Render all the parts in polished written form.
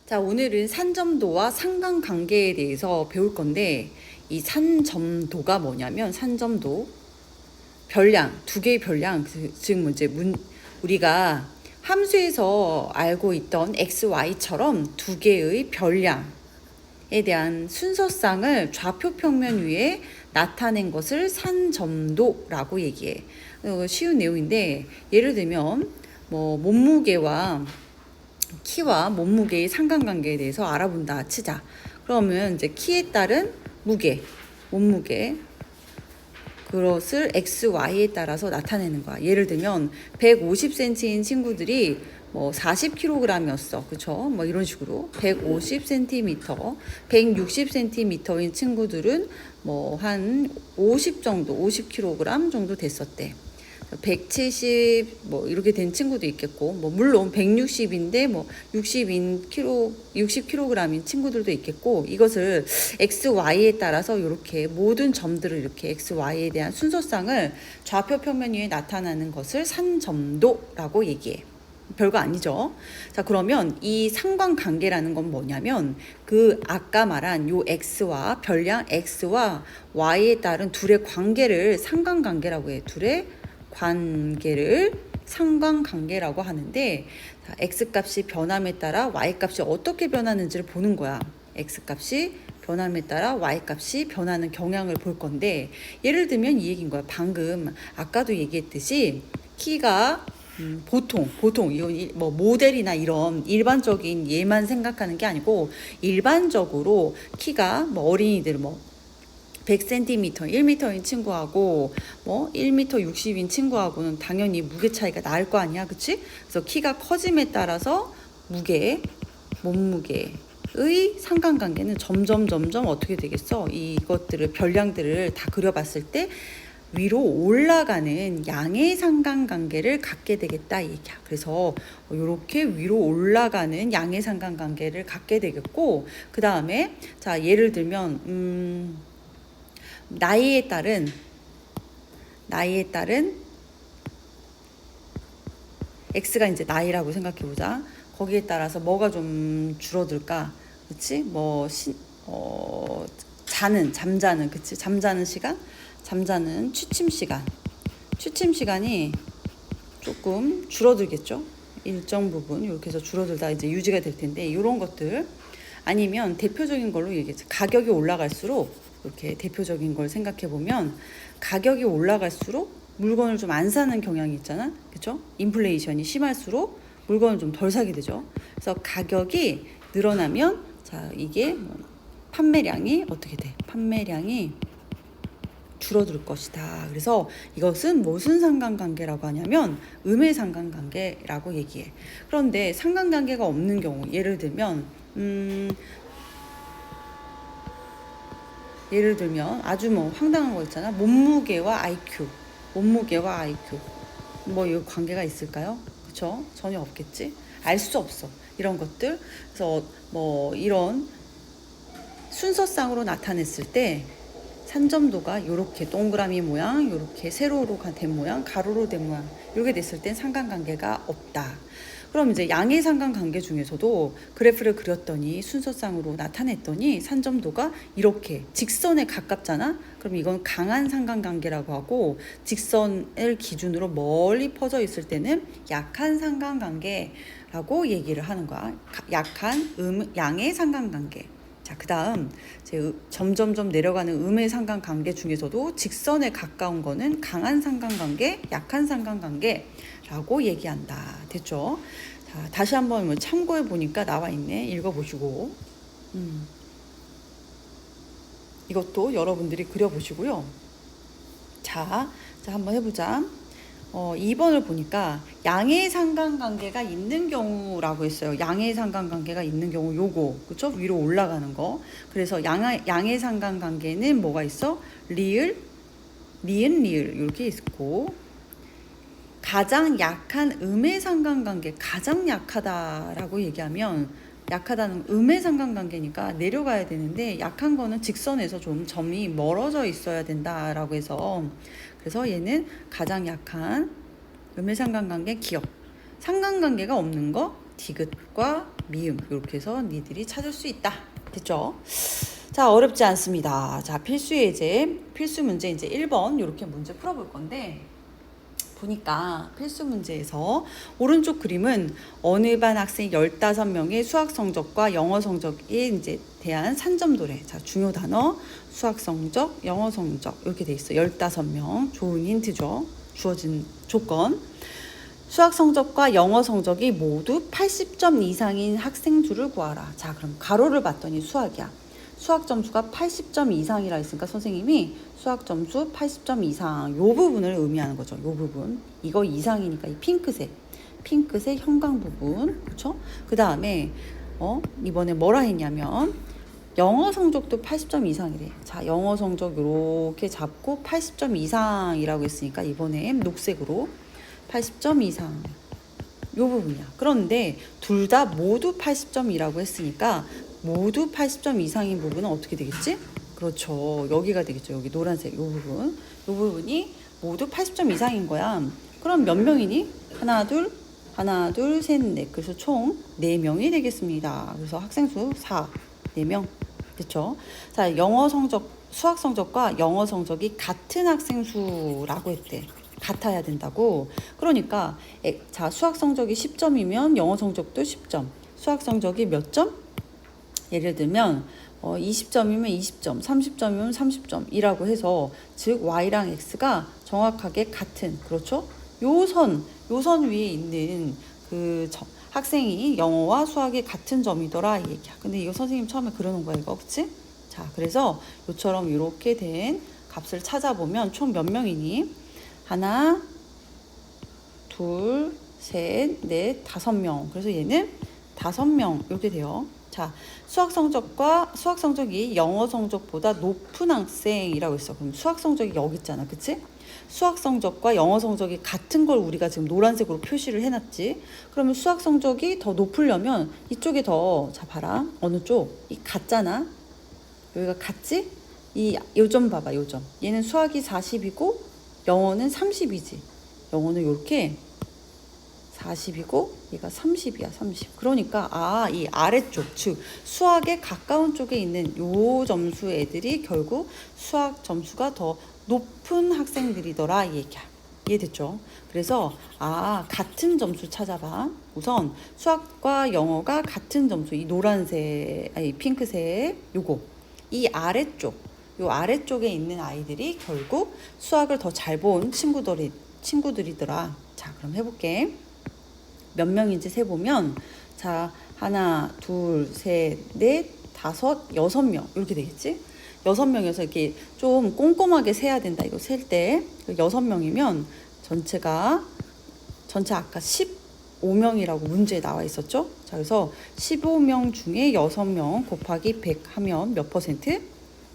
자, 오늘은 산점도와 상관관계에 대해서 배울 건데, 이 산점도가 뭐냐면, 산점도, 별량, 두 개의 별량, 즉, 이제 우리가 함수에서 알고 있던 x, y처럼 두 개의 별량에 대한 순서상을 좌표 평면 위에 나타낸 것을 산점도라고 얘기해. 쉬운 내용인데, 예를 들면, 몸무게와 키와 몸무게의 상관관계에 대해서 알아본다 치자. 그러면 이제 키에 따른 무게, 몸무게, 그것을 x, y에 따라서 나타내는 거야. 예를 들면 150cm인 친구들이 40kg이었어. 그쵸? 이런 식으로 150cm, 160cm인 친구들은 한 50 정도, 50kg 정도 됐었대. 170 이렇게 된 친구도 있겠고, 물론 160인데 60kg인 친구들도 있겠고, 이것을 x, y에 따라서 이렇게 모든 점들을 이렇게 x, y에 대한 순서상을 좌표 평면 위에 나타나는 것을 산점도라고 얘기해. 별거 아니죠. 자, 그러면 이 상관관계라는 건 뭐냐면, 그 아까 말한 요 x와 별량 x와 y에 따른 둘의 관계를 상관관계라고 해. 둘의 관계를 상관관계라고 하는데, 자, x값이 변함에 따라 y값이 어떻게 변하는지를 보는 거야. x값이 변함에 따라 y값이 변하는 경향을 볼 건데, 예를 들면 이 얘기인 거야. 방금 아까도 얘기했듯이 키가 보통 이건 모델이나 이런 일반적인 예만 생각하는 게 아니고, 일반적으로 키가 어린이들 100cm, 1m인 친구하고 1m 60인 친구하고는 당연히 무게 차이가 날 거 아니야, 그치? 그래서 키가 커짐에 따라서 무게, 몸무게의 상관관계는 점점 어떻게 되겠어? 이것들을 별량들을 다 그려봤을 때 위로 올라가는 양의 상관관계를 갖게 되겠다 이 얘기야. 그래서 이렇게 위로 올라가는 양의 상관관계를 갖게 되겠고, 그 다음에 자, 예를 들면 나이에 따른 x가 이제 나이라고 생각해보자. 거기에 따라서 뭐가 좀 줄어들까? 그치? 잠자는, 그치? 잠자는 시간? 잠자는 취침 시간이 조금 줄어들겠죠? 일정 부분 이렇게 해서 줄어들다 이제 유지가 될 텐데, 이런 것들 아니면 대표적인 걸로 얘기했죠. 가격이 올라갈수록, 이렇게 대표적인 걸 생각해 보면 가격이 올라갈수록 물건을 좀 안 사는 경향이 있잖아, 그렇죠? 인플레이션이 심할수록 물건을 좀 덜 사게 되죠. 그래서 가격이 늘어나면 자, 이게 판매량이 어떻게 돼? 판매량이 줄어들 것이다. 그래서 이것은 무슨 상관관계라고 하냐면 음의 상관관계라고 얘기해. 그런데 상관관계가 없는 경우, 예를 들면 아주 황당한 거 있잖아. 몸무게와 IQ. 이거 관계가 있을까요? 그쵸? 전혀 없겠지. 알 수 없어. 이런 것들. 그래서 이런 순서상으로 나타냈을 때 산점도가 이렇게 동그라미 모양, 이렇게 세로로 된 모양, 가로로 된 모양, 이렇게 됐을 땐 상관관계가 없다. 그럼 이제 양의 상관관계 중에서도 그래프를 그렸더니 순서상으로 나타냈더니 산점도가 이렇게 직선에 가깝잖아. 그럼 이건 강한 상관관계라고 하고, 직선을 기준으로 멀리 퍼져 있을 때는 약한 상관관계라고 얘기를 하는 거야. 약한 양의 상관관계. 자, 그 다음 점점점 내려가는 음의 상관관계 중에서도 직선에 가까운 거는 강한 상관관계, 약한 상관관계라고 얘기한다. 됐죠? 자, 다시 한번 참고해 보니까 나와 있네. 읽어보시고 이것도 여러분들이 그려보시고요. 자, 한번 해보자. 2번을 보니까 양의 상관관계가 있는 경우라고 했어요. 양의 상관관계가 있는 경우 요거, 그쵸? 위로 올라가는 거. 그래서 양의 상관관계는 뭐가 있어? 리을 이렇게 있고, 가장 약한 음의 상관관계, 가장 약하다라고 얘기하면 약하다는 음의 상관관계니까 내려가야 되는데, 약한 거는 직선에서 좀 점이 멀어져 있어야 된다라고 해서, 그래서 얘는 가장 약한 음의 상관관계 기억. 상관관계가 없는 거 디귿과 미음 이렇게 해서 니들이 찾을 수 있다. 됐죠? 자, 어렵지 않습니다. 자, 필수 예제, 필수 문제 이제 1번 이렇게 문제 풀어볼 건데 보니까 필수 문제에서 오른쪽 그림은 어느 반 학생 15명의 수학 성적과 영어 성적에 이제 대한 산점도래. 자, 중요 단어 수학 성적, 영어 성적 이렇게 돼 있어. 15명. 좋은 힌트죠. 주어진 조건. 수학 성적과 영어 성적이 모두 80점 이상인 학생 수를 구하라. 자, 그럼 가로를 봤더니 수학이야. 수학 점수가 80점 이상이라 했으니까 선생님이 수학 점수 80점 이상 요 부분을 의미하는 거죠. 요 부분. 이거 이상이니까 이 핑크색 형광 부분. 그렇죠? 그다음에 이번에 뭐라 했냐면 영어 성적도 80점 이상이래. 자, 영어 성적 요렇게 잡고 80점 이상이라고 했으니까 이번엔 녹색으로 80점 이상 요 부분이야. 그런데 둘 다 모두 80점이라고 했으니까 모두 80점 이상인 부분은 어떻게 되겠지? 그렇죠. 여기가 되겠죠. 여기 노란색 요 부분. 요 부분이 모두 80점 이상인 거야. 그럼 몇 명이니? 하나, 둘, 셋, 넷. 그래서 총 4명이 되겠습니다. 그래서 학생 수 4, 4명. 됐죠? 자, 영어 성적, 수학 성적과 영어 성적이 같은 학생 수라고 했대. 같아야 된다고. 그러니까 자, 수학 성적이 10점이면 영어 성적도 10점. 수학 성적이 몇 점? 예를 들면 20점이면 20점, 30점이면 30점이라고 해서 즉 y랑 x가 정확하게 같은, 그렇죠? 요 선 위에 있는 그 학생이 영어와 수학이 같은 점이더라 이 얘기야. 근데 이거 선생님 처음에 그려놓은 거야 이거, 그치? 자, 그래서 요처럼 이렇게 된 값을 찾아보면 총 몇 명이니? 하나, 둘, 셋, 넷, 5명. 그래서 얘는 5명 이렇게 돼요. 자, 수학 성적이 영어 성적보다 높은 학생이라고 했어. 그럼 수학 성적이 여기 있잖아, 그치? 수학 성적과 영어 성적이 같은 걸 우리가 지금 노란색으로 표시를 해놨지. 그러면 수학 성적이 더 높으려면 이쪽에 더, 자 봐라, 어느 쪽? 이 같잖아. 여기가 같지? 요점 봐봐, 요점. 얘는 수학이 40이고 영어는 30이지. 영어는 이렇게 40이고 얘가 30이야, 30. 그러니까 이 아래쪽, 즉 수학에 가까운 쪽에 있는 요 점수 애들이 결국 수학 점수가 더 높은 학생들이더라 이 얘기야. 이해됐죠? 그래서 같은 점수 찾아봐. 우선 수학과 영어가 같은 점수, 이 노란색, 핑크색 요거. 이 아래쪽, 요 아래쪽에 있는 아이들이 결국 수학을 더 잘 본 친구들이더라. 자, 그럼 해볼게. 몇 명인지 세보면, 자, 하나, 둘, 셋, 넷, 5, 6명 이렇게 되겠지? 6명이어서 이렇게 좀 꼼꼼하게 세야 된다. 이거 셀 때 6명이면 전체 아까 15명이라고 문제에 나와 있었죠? 자, 그래서 15명 중에 6명 곱하기 100 하면 몇 퍼센트?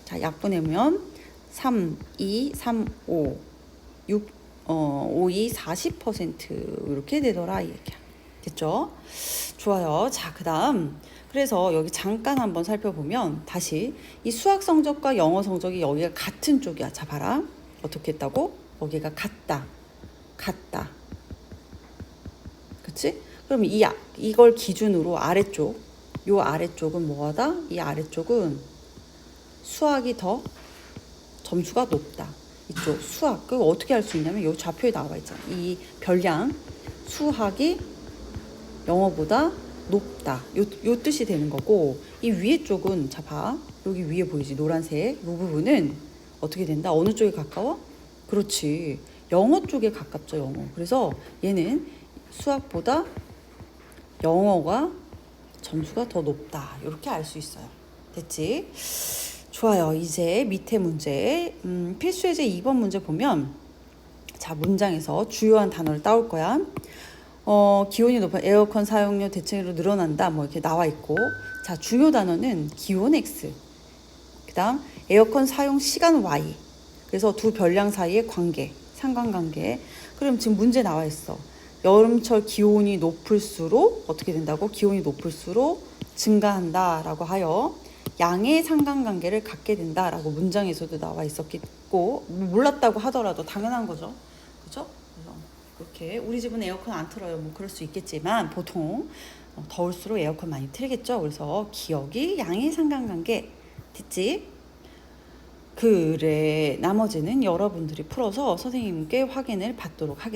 자, 약분하면 3, 2, 3, 5, 6, 5, 2, 40% 이렇게 되더라 이 얘기야. 됐죠? 좋아요. 자, 그 다음 그래서 여기 잠깐 한번 살펴보면 다시 이 수학 성적과 영어 성적이 여기가 같은 쪽이야. 자, 봐라. 어떻게 했다고? 여기가 같다. 그치? 그럼 이걸 기준으로 아래쪽, 요 아래쪽은 뭐하다? 이 아래쪽은 수학이 더 점수가 높다. 이쪽 수학. 그거 어떻게 할 수 있냐면 요 좌표에 나와 있잖아. 이 별량 수학이 영어보다 높다. 요 뜻이 되는 거고, 이 위에 쪽은, 자, 봐. 여기 위에 보이지? 노란색. 이 부분은 어떻게 된다? 어느 쪽에 가까워? 그렇지. 영어 쪽에 가깝죠, 영어. 그래서 얘는 수학보다 영어가 점수가 더 높다. 이렇게 알 수 있어요. 됐지? 좋아요. 이제 밑에 문제. 필수예제 2번 문제 보면, 자, 문장에서 주요한 단어를 따올 거야. 기온이 높은 에어컨 사용료 대체로 늘어난다. 뭐 이렇게 나와 있고. 자, 중요 단어는 기온 X. 그 다음, 에어컨 사용 시간 Y. 그래서 두 별량 사이의 관계, 상관관계. 그럼 지금 문제 나와 있어. 여름철 기온이 높을수록 어떻게 된다고? 기온이 높을수록 증가한다라고 하여 양의 상관관계를 갖게 된다라고 문장에서도 나와 있었고, 몰랐다고 하더라도 당연한 거죠. 그렇죠? 그렇게 우리 집은 에어컨 안 틀어요. 뭐 그럴 수 있겠지만 보통 더울수록 에어컨 많이 틀겠죠. 그래서 기억이 양의 상관관계 됐지? 그래, 나머지는 여러분들이 풀어서 선생님께 확인을 받도록 하겠습니다.